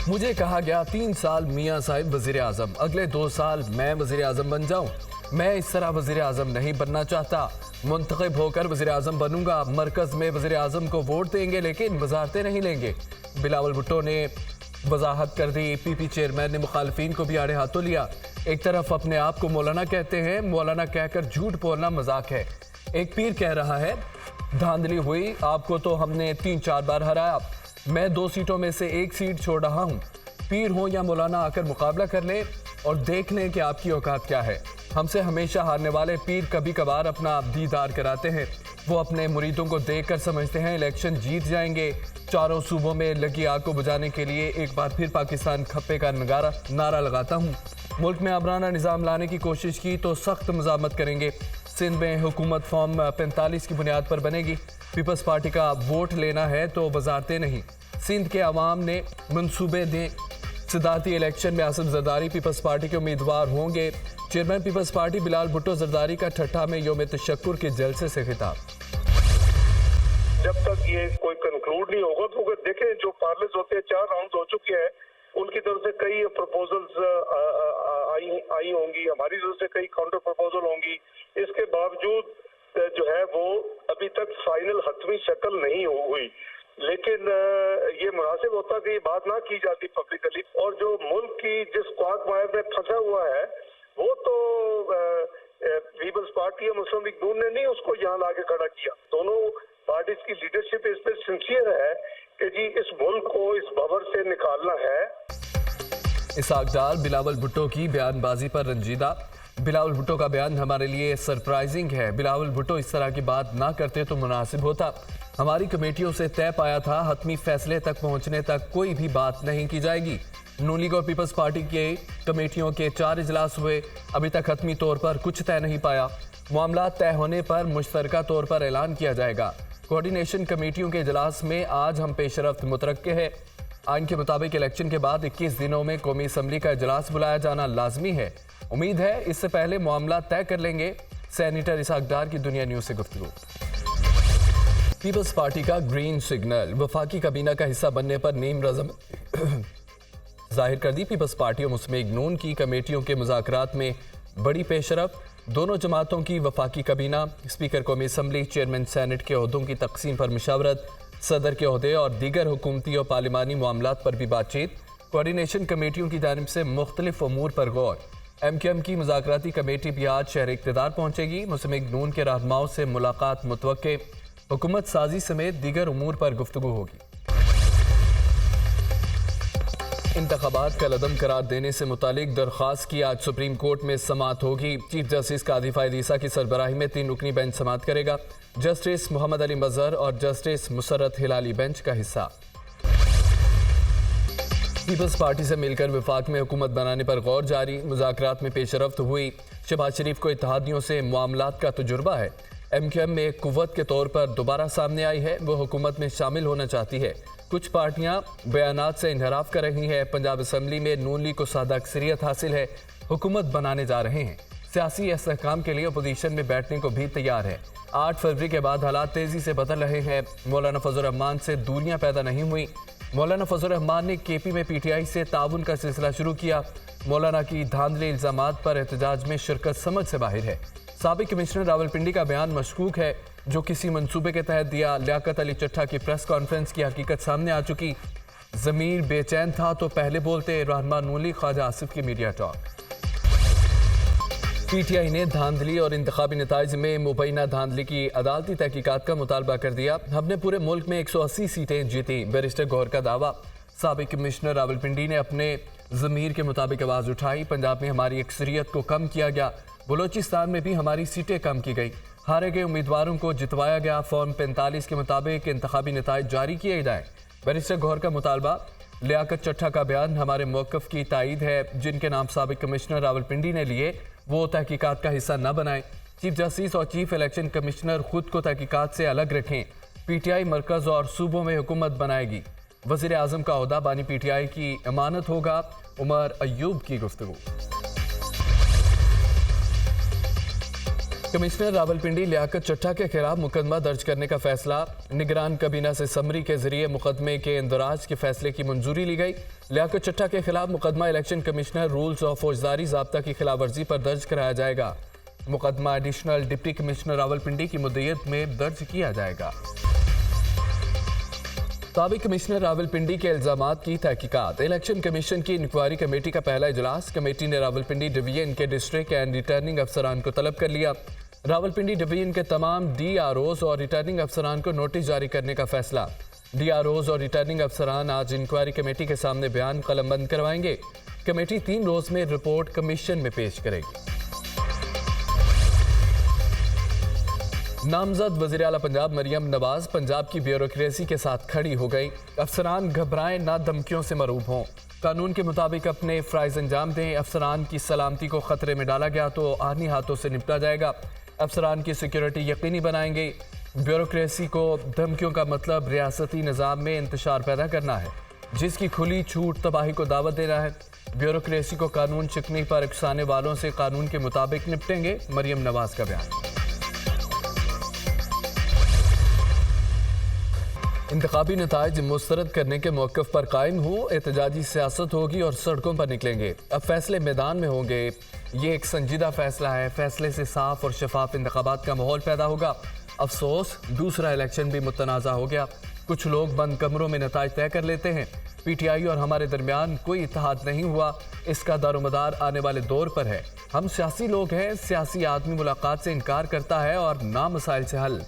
मुझे कहा गया 3 साल मियाँ साहिब वजीर आजम, अगले 2 साल मैं वजीर आजम बन जाऊं। मैं इस तरह वजीर आजम नहीं बनना चाहता। मुंतखब होकर वजीर आजम बनूंगा। मरकज में वजीर आजम को वोट देंगे लेकिन वजारतें नहीं लेंगे। बिलावल भुट्टो ने वजाहत कर दी। पीपी चेयरमैन ने मुखालफिन को भी आड़े हाथों लिया। एक तरफ अपने आप को मौलाना कहते हैं, मौलाना कहकर झूठ बोलना मजाक है। एक पीर कह रहा है धांधली हुई, आपको तो हमने 3-4 बार हराया, मैं 2 सीटों में से 1 सीट छोड़ रहा हूँ। पीर हो या मौलाना आकर मुकाबला कर ले और देख लें कि आपकी औकात क्या है। हमसे हमेशा हारने वाले पीर कभी कभार अपना दीदार कराते हैं। वो अपने मुरीदों को देखकर समझते हैं इलेक्शन जीत जाएंगे। चारों सूबों में लगी आग को बुझाने के लिए एक बार फिर पाकिस्तान खप्पे का नारा लगाता हूँ। मुल्क में आमराना निज़ाम लाने की कोशिश की तो सख्त मज़ामत करेंगे। सिंध में हुकूमत फॉर्म 45 की बुनियाद पर बनेगी। पीपल्स पार्टी का वोट लेना है तो वजारतें नहीं। सिंध के अवाम ने मंसूबे दें। सदारती इलेक्शन में आसिफ जरदारी पीपल्स पार्टी के उम्मीदवार होंगे। चेयरमैन पीपल्स पार्टी बिलाल भुट्टो जरदारी का ठट्ठा में योम तशक्कुर के जलसे से खिताब। जब तक ये कोई कंक्लूड नहीं होगा तो देखें जो पार्लर्स होते हैं 4 राउंड हो चुके हैं, उनकी तरफ से कई प्रपोजल्स आई होंगी, हमारी तरफ से कई काउंटर प्रपोजल होंगी। इसके बावजूद जो है वो अभी तक फाइनल हतमी शक्ल नहीं हुई। लेकिन ये मुनासिब होता कि ये बात ना की जाती पब्लिकली। और जो मुल्क की जिस क्वागमायर में फंसा हुआ है वो तो पीपल्स पार्टी या मुस्लिम लीग नून ने नहीं उसको यहाँ लाके खड़ा किया। दोनों पार्टीज की लीडरशिप इस पर सिंसियर है कि जी इस मुल्क को इस भंवर से निकालना है। इसहाक डार बिलावल भुट्टो की बयानबाजी पर रंजीदा। बिलावल भुट्टो का बयान हमारे लिए सरप्राइजिंग है। बिलावल भुट्टो इस तरह की बात ना करते तो मुनासिब होता। हमारी कमेटियों से तय पाया था हतमी फैसले तक पहुंचने तक कोई भी बात नहीं की जाएगी। नून लीग और पीपल्स पार्टी के कमेटियों के 4 इजलास हुए, अभी तक हतमी तौर पर कुछ तय नहीं पाया। मामला तय होने पर मुश्तरका तौर पर ऐलान किया जाएगा। कोऑर्डिनेशन कमेटियों के इजलास में आज हम पेशरफ्त मुतरक्के है। आइन के मुताबिक इलेक्शन के बाद 21 दिनों में कौमी असम्बली का इजलास बुलाया जाना लाजमी है। उम्मीद है इससे पहले मामला तय कर लेंगे। सेनेटर इसहाक डार की दुनिया न्यूज से गुफ्तगू। पीपल्स पार्टी का ग्रीन सिग्नल, वफाकी काबीना का हिस्सा बनने पर नीम रज़ामंदी जाहिर कर दी। पीपल्स पार्टी और मुस्लिम लीग नून की कमेटियों के मुज़ाकरात में बड़ी पेशरफ्त। दोनों जमातों की वफाकी काबीना, स्पीकर कौमी असम्बली, चेयरमैन सेनेट के ओहदों की तकसीम पर मशावरत, सदर के ओहदे और दीगर हुकूमती और पार्लिमानी मामलात पर भी बातचीत। कोऑर्डिनेशन कमेटियों की जानिब से मुख्तलिफ अमूर पर गौर। MQM की मुज़ाकराती कमेटी भी आज शहर इक़्तिदार पहुंचेगी। मुस्लिम लीग नून के रहनुमाओं से मुलाकात मुतवक्के। हुकूमत साजी समेत दीगर उमूर पर गुफ्तगू होगी। इंतखाबात का लदम करार देने से मुतालिक दरख्वास्त की आज सुप्रीम कोर्ट में समाअत होगी। चीफ जस्टिस कादी फायद ईसा की सरबराही में 3 रुकनी बेंच समाअत करेगा। जस्टिस मोहम्मद अली मजहर और जस्टिस मुसर्रत हिलाली बेंच का हिस्सा। पीपल्स पार्टी से मिलकर विफाक में हुकूमत बनाने पर गौर जारी। मुज़ाकरात में पेशरफ्त हुई। शहबाज शरीफ को इत्तेहादियों से मामलात का तजुर्बा है। MQM में एक कुव्वत के तौर पर दोबारा सामने आई है। वो हुकूमत में शामिल होना चाहती है। कुछ पार्टियां बयानात से इनहराफ कर रही हैं। पंजाब असम्बली में नून लीग को सादा अक्सरियत हासिल है। हुकूमत बनाने जा रहे हैं। सियासी इस्तेहकाम के लिए अपोजिशन में बैठने को भी तैयार है। 8 फरवरी के बाद हालात तेजी से बदल रहे हैं। मौलाना फजल रहमान से दूरियां पैदा नहीं हुई। मौलाना फजल रहमान ने KP में PTI से ताउन का सिलसिला शुरू किया। मौलाना की धांधली इल्जामात पर एहतजाज में शिरकत समझ से बाहर है। साबिक कमिश्नर रावलपिंडी का बयान मशकूक है, जो किसी मंसूबे के तहत दिया। लियाकत अली चट्ठा की प्रेस कॉन्फ्रेंस की हकीकत सामने आ चुकी। ज़मीर बेचैन था तो पहले बोलते, रहनुमा नून लीग ख्वाजा आसिफ की मीडिया टॉक। PTI ने धांधली और इंतखाबी नताइज में मुबैना धांधली की अदालती तहकीकात का मुतालबा कर दिया। हमने पूरे मुल्क में 180 सीटें जीती, बैरिस्टर गौहर का दावा। साबिक कमिश्नर रावलपिंडी ने अपने ज़मीर के मुताबिक आवाज़ उठाई। पंजाब में हमारी अक्सरियत को कम किया गया। बलोचिस्तान में भी हमारी सीटें कम की गई। हारे गए उम्मीदवारों को जितवाया गया। फॉर्म 45 के मुताबिक इंतखाबी नताइज जारी किए जाएं। बैरिस्टर गौहर का मुतालबा। लियाकत चट्ठा का बयान हमारे मौक़िफ़ की तायीद है। जिनके नाम साबिक कमिश्नर रावलपिंडी ने लिए वो तहकीकात का हिस्सा न बनाएं। चीफ जस्टिस और चीफ इलेक्शन कमिश्नर खुद को तहकीकात से अलग रखें। PTI मरकज़ और सूबों में हुकूमत बनाएगी। वज़ीर आज़म का ओहदा बानी PTI की अमानत होगा। उमर अयूब की गुफ्तगू। कमिश्नर रावलपिंडी लियाकत चट्टा के खिलाफ मुकदमा दर्ज करने का फैसला। निगरान कबीना से समरी के जरिए मुकदमे के इंदराज के फैसले की मंजूरी ली गई। लियाकत चट्टा के खिलाफ मुकदमा इलेक्शन कमिश्नर रूल्स ऑफ फौजदारी ज़ाब्ता की खिलाफवर्जी पर दर्ज कराया जाएगा। मुकदमा एडिशनल डिप्टी कमिश्नर रावलपिंडी की मुद्दत में दर्ज किया जाएगा। साबिक कमिश्नर रावलपिंडी के इल्जामात की तहकीकात। इलेक्शन कमीशन की इंक्वायरी कमेटी का पहला इजलास। कमेटी ने रावलपिंडी डिवीजन के डिस्ट्रिक्ट एंड रिटर्निंग अफसरान को तलब कर लिया। रावलपिंडी डिवीजन के तमाम DROs और रिटर्निंग अफसरान को नोटिस जारी करने का फैसला। DROs और रिटर्निंग अफसरान आज इंक्वायरी कमेटी के सामने बयान कलमबंद करवाएंगे। कमेटी 3 रोज में रिपोर्ट कमीशन में पेश करेगी। नामजद वज़ीर आला पंजाब मरियम नवाज पंजाब की ब्यूरोक्रेसी के साथ खड़ी हो गई। अफसरान घबराएं ना, धमकियों से मरूब हों, कानून के मुताबिक अपने फ़राइज़ अंजाम दें। अफसरान की सलामती को ख़तरे में डाला गया तो आनी हाथों से निपटा जाएगा। अफसरान की सिक्योरिटी यकीनी बनाएंगे। ब्यूरोक्रेसी को धमकियों का मतलब रियासती निज़ाम में इंतशार पैदा करना है, जिसकी खुली छूट तबाही को दावत देना है। ब्यूरोक्रेसी को कानून चिकनी पर उकसाने वालों से कानून के मुताबिक निपटेंगे। मरियम नवाज का बयान। इंतखाबी नताइज मुस्तरद करने के मौक़िफ़ पर कायम हो, एहतजाजी सियासत होगी और सड़कों पर निकलेंगे। अब फैसले मैदान में होंगे। ये एक संजीदा फैसला है। फैसले से साफ और शफाफ इंतखाबात का माहौल पैदा होगा। अफसोस दूसरा इलेक्शन भी मुतनाज़ा हो गया। कुछ लोग बंद कमरों में नताइज तय कर लेते हैं। PTI और हमारे दरमियान कोई इत्तेहाद नहीं हुआ। इसका दारोमदार आने वाले दौर पर है। हम सियासी लोग हैं। सियासी आदमी मुलाकात से इनकार करता है और ना मसाइल से हल।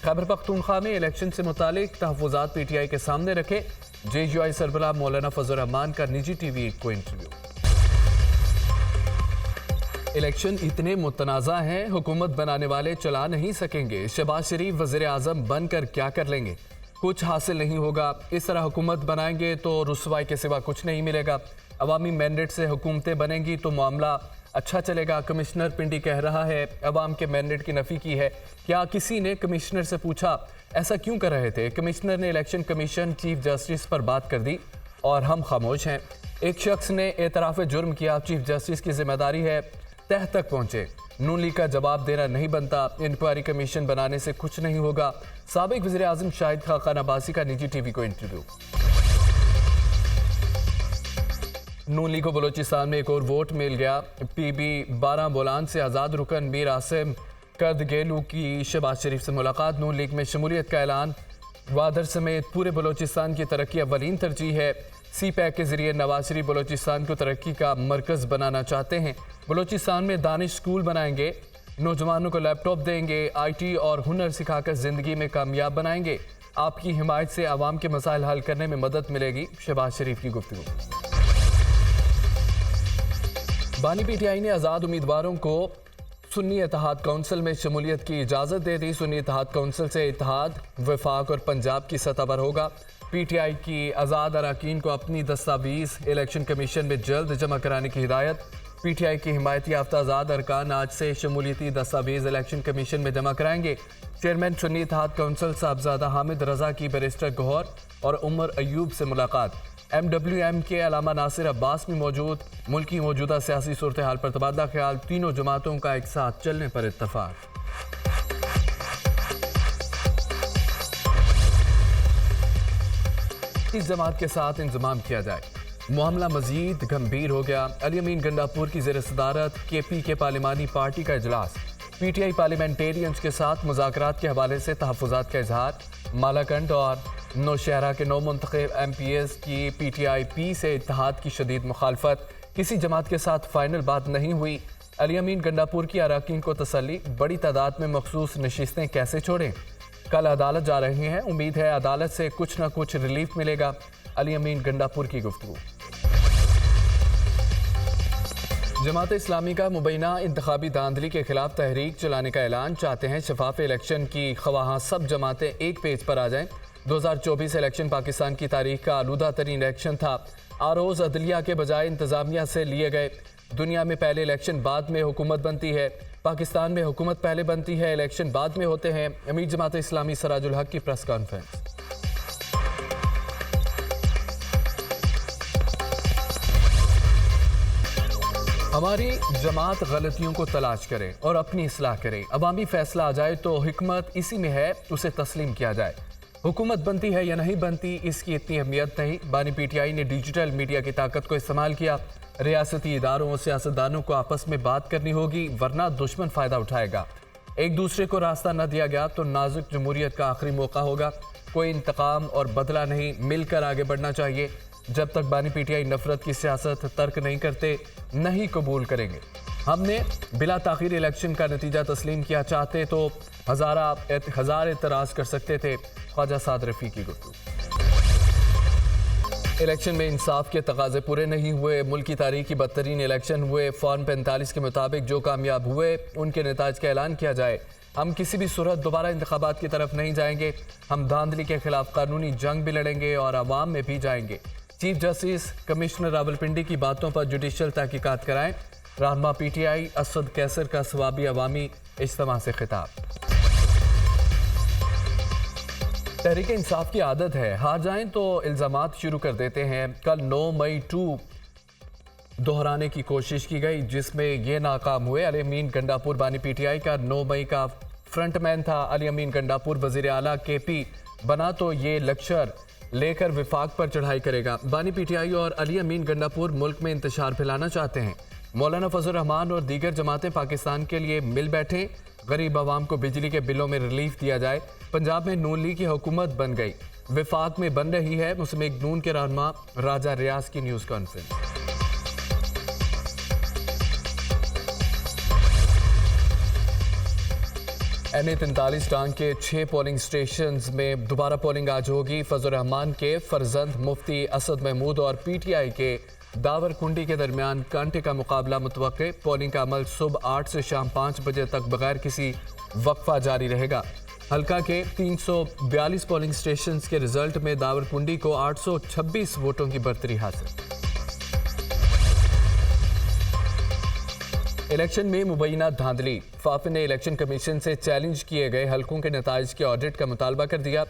खैबर पख्तूनख्वा में इलेक्शन से मुतालिक तहफ़्फ़ुज़ात PTI के सामने रखे। JUI सरबराह मौलाना फजल रहमान का निजी TV को इंटरव्यू। इलेक्शन इतने मुतनाज़ा हैं, हुकूमत बनाने वाले चला नहीं सकेंगे। शहबाज शरीफ वज़ीर आज़म बनकर क्या कर लेंगे? कुछ हासिल नहीं होगा। इस तरह हुकूमत बनाएंगे तो रुसवाई के सिवा कुछ नहीं मिलेगा। अवामी मैंडेट से हुकूमतें बनेंगी तो मामला अच्छा चलेगा। कमिश्नर पिंडी कह रहा है अवाम के मैंडेट की नफ़ी की है। क्या किसी ने कमिश्नर से पूछा ऐसा क्यों कर रहे थे? कमिश्नर ने इलेक्शन कमीशन चीफ जस्टिस पर बात कर दी और हम खामोश हैं। एक शख्स ने एतराफ़ जुर्म किया, चीफ जस्टिस की जिम्मेदारी है तह तक पहुँचे। नून लीग का जवाब देना नहीं बनता। इंक्वायरी कमीशन बनाने से कुछ नहीं होगा। साबिक वज़ीर आज़म शाहिद खाकान अब्बासी का निजी TV को इंटरव्यू। नून लीग को बलोचिस्तान में एक और वोट मिल गया। PB 12 बोलान से आज़ाद रुकन मीर आसिम कर्दगेलू की शहबाज शरीफ से मुलाकात। नून लीग में शमूलियत का ऐलान। वादर समेत पूरे बलोचिस्तान की तरक्की अव्वलीन तरजीह है। CPAC के जरिए नवाज शरीफ बलोचिस्तान को तरक्की का मरकज़ बनाना चाहते हैं। बलोचिस्तान में दानिश स्कूल बनाएंगे। नौजवानों को लैपटॉप देंगे। IT और हुनर सिखाकर ज़िंदगी में कामयाब बनाएंगे। आपकी हिमायत से आवाम के मसाइल हल करने में मदद मिलेगी। शहबाज शरीफ की गुफ्तगू। बानी PTI ने आज़ाद उम्मीदवारों को सुन्नी इत्तेहाद काउंसिल में शमूलियत की इजाज़त दे दी। सुन्नी इत्तेहाद काउंसिल से इत्तेहाद वफाक और पंजाब की सतह पर होगा। PTI की आज़ाद अरकान को अपनी दस्तावेज़ इलेक्शन कमीशन में जल्द जमा कराने की हिदायत। PTI की हिमायत याफ्ता आज़ाद अरकान आज से शमूलियती दस्तावेज़ इलेक्शन कमीशन में जमा कराएंगे। चेयरमैन सुन्नी इत्तेहाद काउंसिल साहबजादा हामिद रजा की बैरिस्टर गौहर और उमर अयूब से मुलाकात। MWM के अलामा नासिर अब्बास भी मौजूद। मुल्क की मौजूदा सियासी सूरत हाल पर तबादला ख्याल। तीनों जमातों का एक साथ चलने पर इत्तफाक। इस जमात के साथ इंतजाम किया जाए। मामला मजीद गंभीर हो गया। अली अमीन गंडापुर की ज़ेर सदारत KP के पार्लिमानी पार्टी का इजलास। PTI पार्लियामेंटेरियंस के साथ मुज़ाकरात के हवाले से तहफ़्फ़ुज़ात का इजहार। मालाकंड और नौशहरा के 9 मुंतखब MPs की PTI-P से इत्तेहाद की शदीद मुखालफत। किसी जमात के साथ फाइनल बात नहीं हुई। अली अमीन गंडापुर की अरकान को तसल्ली। बड़ी तादाद में मखसूस नशिस्तें कैसे छोड़ें? कल अदालत जा रहे हैं। उम्मीद है अदालत से कुछ न कुछ रिलीफ मिलेगा। अली अमीन गंडापुर की गुफ्तगू। जमात इस्लामी का मुबैना इंतखाबी धांधली के खिलाफ तहरीक चलाने का ऐलान। चाहते हैं शफाफ इलेक्शन की ख्वाहां सब जमातें एक पेज पर आ जाएं। 2024 इलेक्शन पाकिस्तान की तारीख का आलूदा तरीन इलेक्शन था। आरोज अदलिया के बजाय इंतजामिया से लिए गए। दुनिया में पहले इलेक्शन बाद में हुकूमत बनती है। पाकिस्तान में हुकूमत पहले बनती है, इलेक्शन बाद में होते हैं। अमीर जमात इस्लामी सराजुल हक की प्रेस कॉन्फ्रेंस। हमारी जमात गलतियों को तलाश करे और अपनी इस्लाह करे। अवामी फैसला आ जाए तो हिकमत इसी में है, उसे तस्लीम किया जाए। हुकूमत बनती है या नहीं बनती, इसकी इतनी अहमियत नहीं। बानी पीटीआई ने डिजिटल मीडिया की ताकत को इस्तेमाल किया। रियासती इदारों और सियासतदानों को आपस में बात करनी होगी, वरना दुश्मन फ़ायदा उठाएगा। एक दूसरे को रास्ता न दिया गया तो नाजुक जमहूरियत का आखिरी मौका होगा। कोई इंतकाम और बदला नहीं, मिलकर आगे बढ़ना चाहिए। जब तक बानी पीटीआई नफरत की सियासत तर्क नहीं करते, नहीं कबूल करेंगे। हमने बिला ताखीर इलेक्शन का नतीजा तस्लीम किया, चाहते तो हजार एतराज़ कर सकते थे। ख्वाजा साद रफ़ी की गुफ्तगू। इलेक्शन में इंसाफ के तकाजे पूरे नहीं हुए। मुल्क की तारीख की बदतरीन इलेक्शन हुए। फॉर्म 45 के मुताबिक जो कामयाब हुए उनके नताज का ऐलान किया जाए। हम किसी भी सूरत दोबारा इंतखाबात की तरफ नहीं जाएंगे। हम धांधली के खिलाफ कानूनी जंग भी लड़ेंगे और आवाम में भी जाएंगे। चीफ जस्टिस कमिश्नर रावलपिंडी की बातों पर जुडिशल तहकीकात कराएं। रहनुमा पीटीआई असद कैसर का सवाबी अवामी इज्तिमा से खिताब। तहरीक इंसाफ की आदत है, हार जाएं तो इल्ज़ामात शुरू कर देते हैं। कल 9 मई 2 दोहराने की कोशिश की गई, जिसमें ये नाकाम हुए। अली अमीन गंडापुर बानी पीटीआई का 9 मई का फ्रंटमैन था। अली अमीन गंडापुर वज़ीर आला केपी बना तो ये लेक्चर लेकर विफाक पर चढ़ाई करेगा। बानी पीटीआई और अली अमीन गंडापुर मुल्क में इंतशार फैलाना चाहते हैं। मौलाना फजल रहमान और दीगर जमातें पाकिस्तान के लिए मिल बैठे। गरीब आवाम को बिजली के बिलों में रिलीफ दिया जाए। पंजाब में नून लीग की हुकूमत बन गई, विफाक में बन रही है। मुस्लिम लीग नून के रहनुमा राजा रियाज की न्यूज़ कॉन्फ्रेंस। NA 43 टांग के 6 पोलिंग स्टेशंस में दोबारा पोलिंग आज होगी। फजल रहमान के फर्जंद मुफ्ती असद महमूद और पीटीआई के दावर कुंडी के दरमियान कांटे का मुकाबला मुतवक्के। पोलिंग का अमल सुबह 8 से शाम 5 बजे तक बगैर किसी वक्फा जारी रहेगा। हल्का के 342 पोलिंग स्टेशंस के रिजल्ट में दावर कुंडी को 826 वोटों की बढ़तरी हासिल। इलेक्शन में मुबैना धांधली। फाफे ने इलेक्शन कमीशन से चैलेंज किए गए हलकों के नताइज के ऑडिट का मुतालबा कर दिया।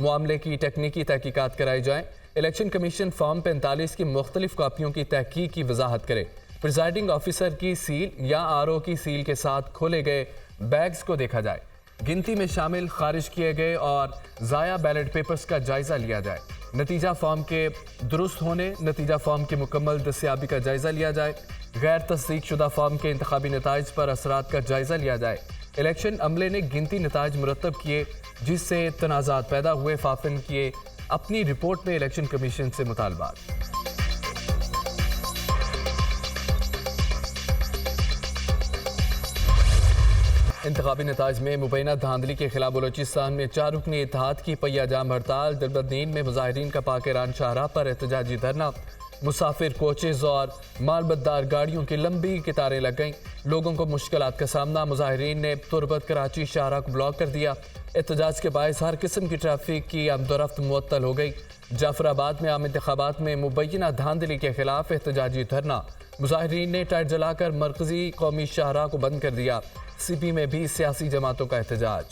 मामले की तकनीकी तहकीकात कराई जाए। इलेक्शन कमीशन फॉर्म 45 की मुख्तलिफ कापियों की तहकीक की वजाहत करे। प्रिजाइडिंग ऑफिसर की सील या RO की सील के साथ खोले गए बैग्स को देखा जाए। गिनती में शामिल खारिज किए गए और ज़ाया बैलेट पेपर्स का जायजा लिया जाए। नतीजा फॉर्म के दुरुस्त होने, नतीजा फॉर्म की मुकम्मल दस्याबी का जायजा लिया जाए। गैर तस्दीक शुदा फॉर्म के इंतखाबी नताइज पर असरात का जायजा लिया जाए। इलेक्शन अमले ने गिनती नताइज मुरतब किए, जिससे तनाज़ात पैदा हुए। फाफिन किए अपनी रिपोर्ट में इलेक्शन कमीशन से मुतालबात। इंतखाबी नताइज में मुबैना धांधली के खिलाफ बलोचिस्तान में 4 रुकनी इत्तेहाद की पहिया जाम हड़ताल। दिलबदनीन में मुजाहिरीन का पाकिरान शाहराह पर एहतजाजी धरना। मुसाफिर कोचेज और मालबतदार गाड़ियों की लंबी कतारें लग गईं। लोगों को मुश्किलात का सामना। मुजाहिरीन ने तुरबत कराची शाहराह को ब्लॉक कर दिया। एहतजाज के बायस हर किस्म की ट्रैफिक की आमदोरफ्त मुअत्तल हो गई। जाफराबाद में आम इंतखाबात में मुबैना धांधली के खिलाफ एहतजाजी धरना। मुजाहिरीन ने टायर जलाकर मरकजी कौमी शाहराह को बंद कर दिया। CP में भी सियासी जमातों का एहतजाज।